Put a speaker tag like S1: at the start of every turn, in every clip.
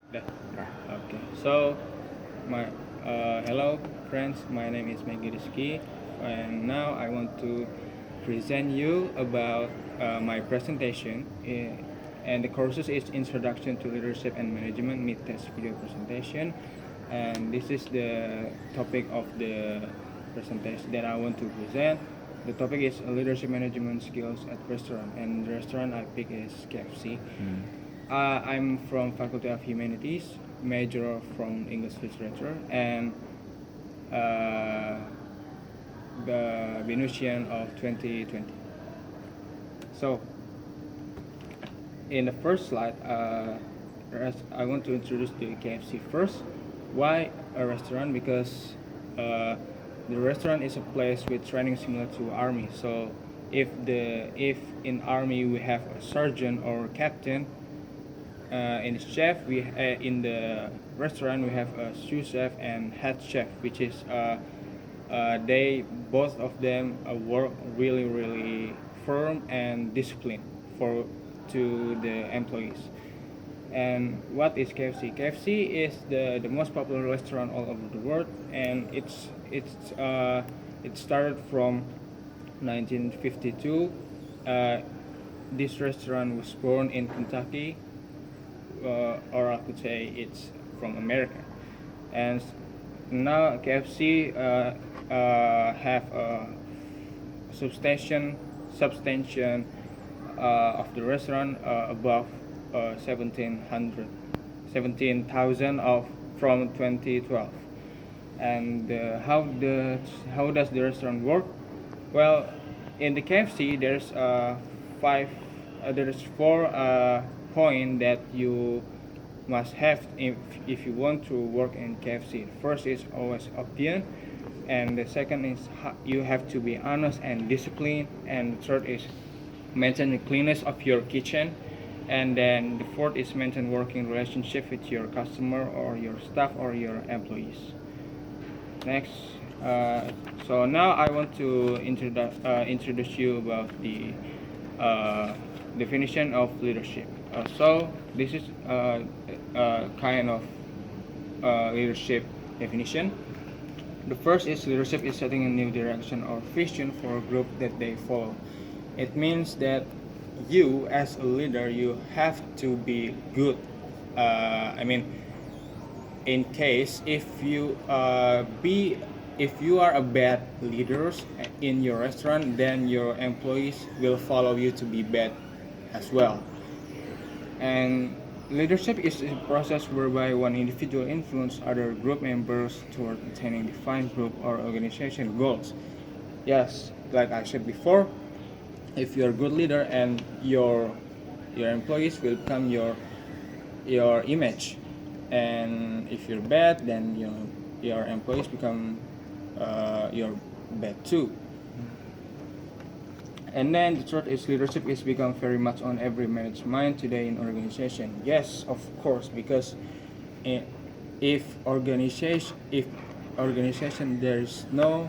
S1: Dah.
S2: Yeah.
S1: Okay. So, my hello friends. My name is Maggie Rizky, and now I want to present you about my presentation. And the courses is Introduction to Leadership and Management mid-test video presentation, and this is the topic of the presentation that I want to present. The topic is leadership management skills at restaurant, and the restaurant I pick is KFC. I'm from Faculty of Humanities, major from English Literature, and uh, the Venusian of 2020. So, in the first slide, I want to introduce the KFC first. Why a restaurant? Because the restaurant is a place with training similar to army. So, if in army we have a sergeant or captain, in the chef in the restaurant we have a sous chef and head chef, which is they both of them work really firm and disciplined for to the employees. And what is KFC? KFC is the most popular restaurant all over the world, and it started from 1952. This restaurant was born in Kentucky, or I could say it's from America. And now KFC have a substantial of the restaurant above 17,000 of from 2012. And how does the restaurant work? Well, in the KFC five there's four point that you must have if you want to work in KFC. First is always obedient, and the second is you have to be honest and disciplined, and the third is maintain the cleanness of your kitchen, and then the fourth is maintain working relationship with your customer or your staff or your employees. Next, so now I want to introduce you about the definition of leadership. So this is kind of leadership definition. The first is leadership is setting a new direction or vision for a group that they follow. It means that you as a leader you have to be good. I mean, in case if you are a bad leader in your restaurant, then your employees will follow you to be bad as well. And leadership is a process whereby one individual influences other group members toward attaining defined group or organization goals. Yes, like I said before, if you're a good leader and your employees will become your image, and if you're bad, then your employees become your bad too. And then the third is leadership is become very much on every manager's mind today in organization. Yes, of course, because if organization there is no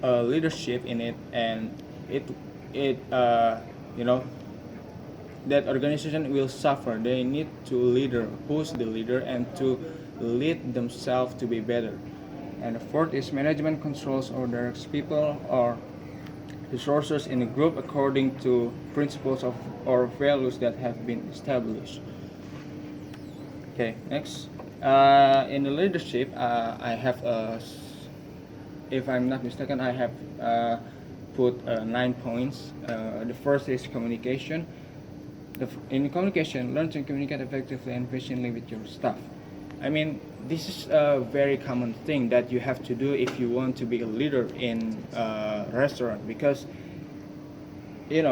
S1: leadership in it, and it you know that organization will suffer. They need to leader who's the leader and to lead themselves to be better. And the fourth is management controls or directs people or resources in a group according to principles of or values that have been established. Okay, next. In the leadership, I have if I'm not mistaken, I have put 9 points. The first is communication. In communication, learn to communicate effectively and efficiently with your staff. I mean, this is a very common thing that you have to do if you want to be a leader in a restaurant, because you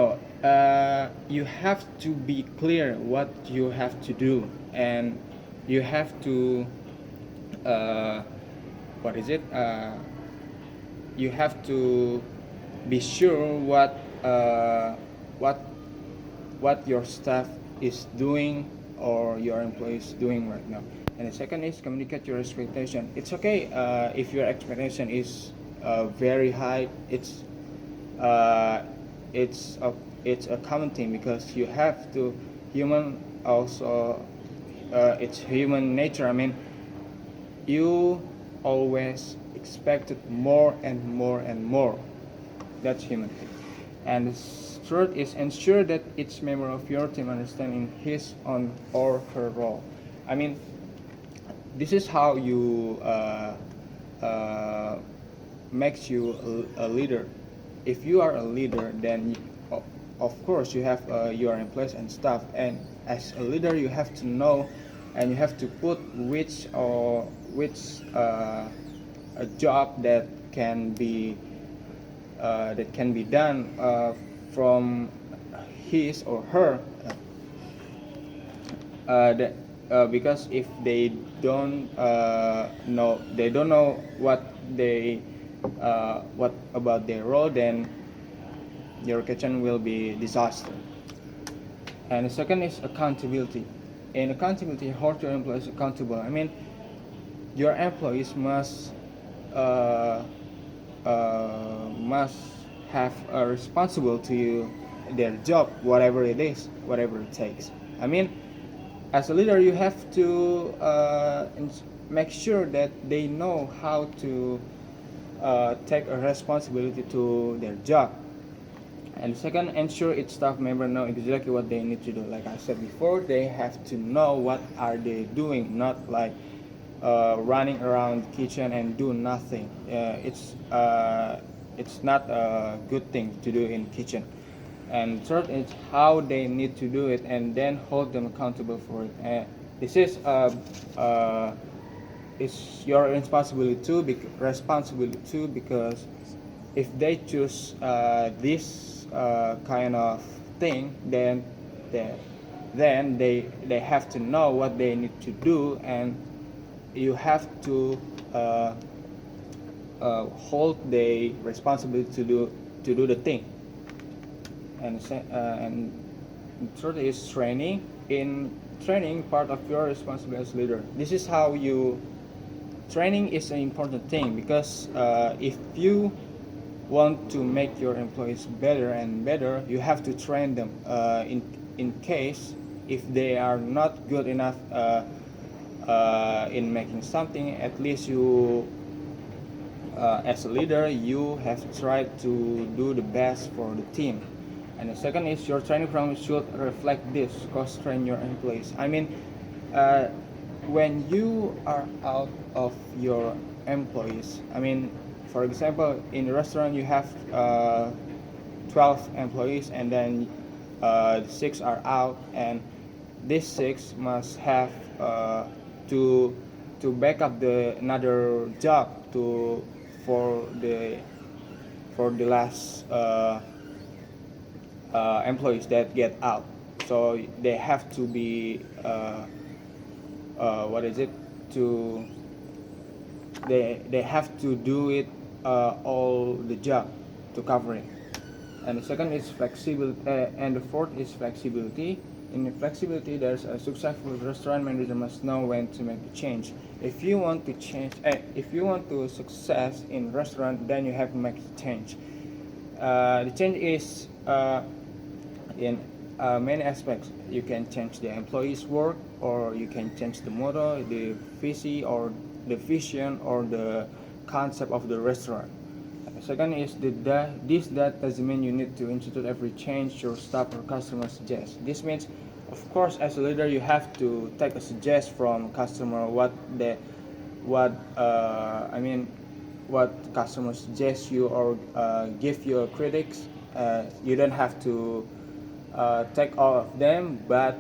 S1: have to be clear what you have to do, and you have to uh, what is it? You have to be sure what what your staff is doing or your employees doing right now. And the second is communicate your expectation. It's okay if your expectation is very high. Uh, it's a it's a common thing, because you have to human also it's human nature. I mean, you always expected more and more and more. That's human thing. And the third is ensure that each member of your team understanding his own or her role. I mean, this is how you makes you a leader. If you are a leader, then of course you have your employees and stuff. And as a leader, you have to know, and you have to put which a job that can be done from his or her. That, because if they don't know what about their role, then your kitchen will be disaster. And the second is accountability. In accountability, hold your employees accountable. I mean, your employees uh, must have a responsible to you their job, whatever it is, whatever it takes. I mean, as a leader, you have to make sure that they know how to take a responsibility to their job. And second, ensure each staff member know exactly what they need to do. Like I said before, they have to know what are they doing, not like running around the kitchen and do nothing. It's not a good thing to do in kitchen. And third is how they need to do it, and then hold them accountable for it. This is it's your responsibility too, because if they choose this kind of thing, then they have to know what they need to do, and you have to hold the responsibility to do the thing. And third is training. In training, part of your responsibility as leader. This is how you training is an important thing, because if you want to make your employees better and better, you have to train them. In case if they are not good enough in making something, at least you as a leader, you have tried to do the best for the team. And the second is your training program should reflect this. Train your employees. I mean, when you are out of your employees, I mean, for example, in a restaurant you have 12 employees, and then 6 are out, and these 6 must have to back up the another job for the last employees that get out. So they have to be what is it to they have to do it all the job to cover it. And the second is flexibility, and the fourth is flexibility. In flexibility, there's a successful restaurant manager must know when to make the change. If you want to success in restaurant, then you have to make the change. The change is in many aspects. You can change the employees' work, or you can change the motto, the vision, or the concept of the restaurant. Second is that doesn't mean you need to institute every change your staff or customer suggests. This means, of course, as a leader, you have to take a suggest from customer what customers suggest you, or give you critics. You don't have to take all of them, but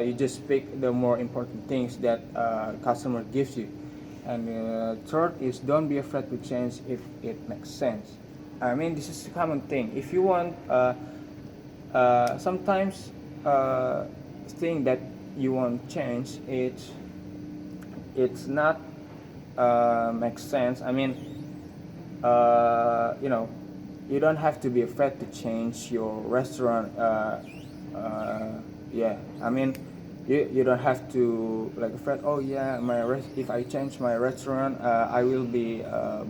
S1: you just pick the more important things that customer gives you. And third is don't be afraid to change if it makes sense. I mean, this is a common thing. If you want sometimes thing that you want change, it's not makes sense. I mean, you don't have to be afraid to change your restaurant. Yeah, I mean, you don't have to like afraid. Oh yeah, if I change my restaurant, I will be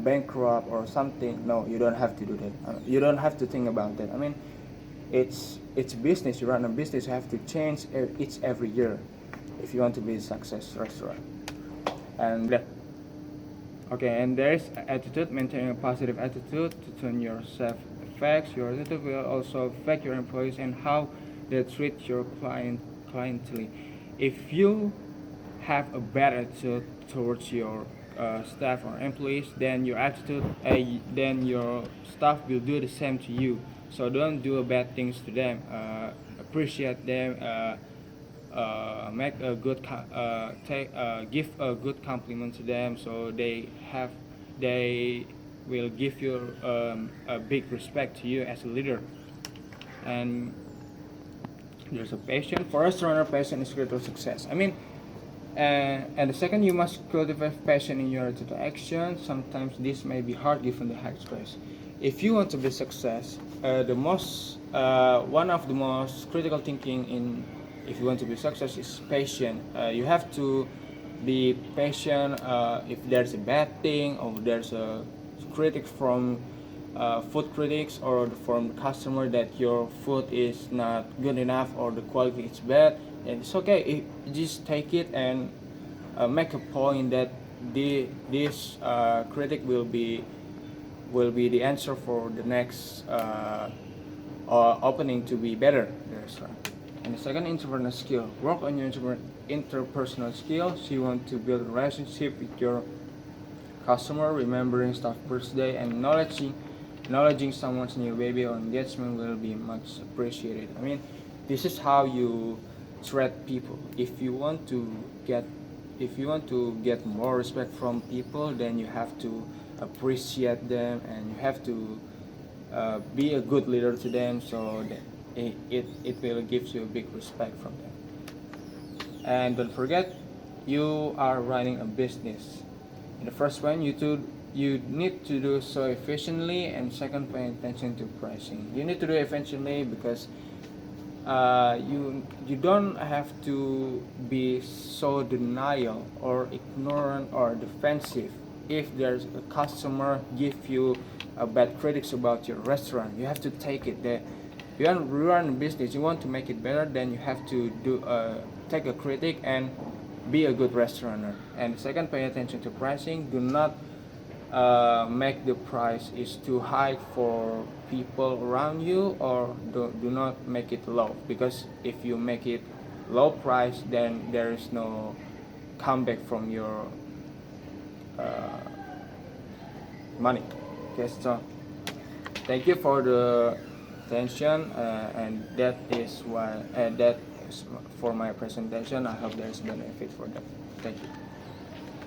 S1: bankrupt or something. No, you don't have to do that. You don't have to think about that. I mean, it's business. You run a business. You have to change each every year. if you want to be a success restaurant. And okay, and there's attitude. Maintaining a positive attitude to turn yourself affects your attitude will also affect your employees and how they treat your clientele. If you have a bad attitude towards your staff or employees, then then your staff will do the same to you. So don't do bad things to them. Appreciate them. Make a good give a good compliment to them, so they will give you a big respect to you as a leader. And there's a passion for us. Runner passion is critical to success. And the second, you must cultivate passion in your to action. Sometimes this may be hard given the high stress. If you want to be success, one of the most critical thinking in if you want to be success is patient. You have to be patient. If there's a bad thing or there's a critic from food critics or from the customer that your food is not good enough or the quality is bad, and it's okay. Just take it and make a point that this critic will be the answer for the next opening to be better. And the second, interpersonal skill. Work on your interpersonal skills. You want to build a relationship with your customer, remembering staff birthday, and acknowledging someone's new baby or engagement will be much appreciated. This is how you treat people. If you want to get more respect from people, then you have to appreciate them and you have to be a good leader to them, so that it will give you a big respect from them. And don't forget, you are running a business. In the first one, you need to do so efficiently, and second, pay attention to pricing. You need to do it efficiently because you don't have to be so denial or ignorant or defensive. If there's a customer give you a bad critics about your restaurant, you have to take it there. You want to run a business, you want to make it better, then you have to take a critic and be a good restaurateur. And second, pay attention to pricing. Do not make the price is too high for people around you, or do not make it low, because if you make it low price, then there is no comeback from your money. Okay, so thank you for the attention, and that is for my presentation. I hope there is benefit for that. Thank you.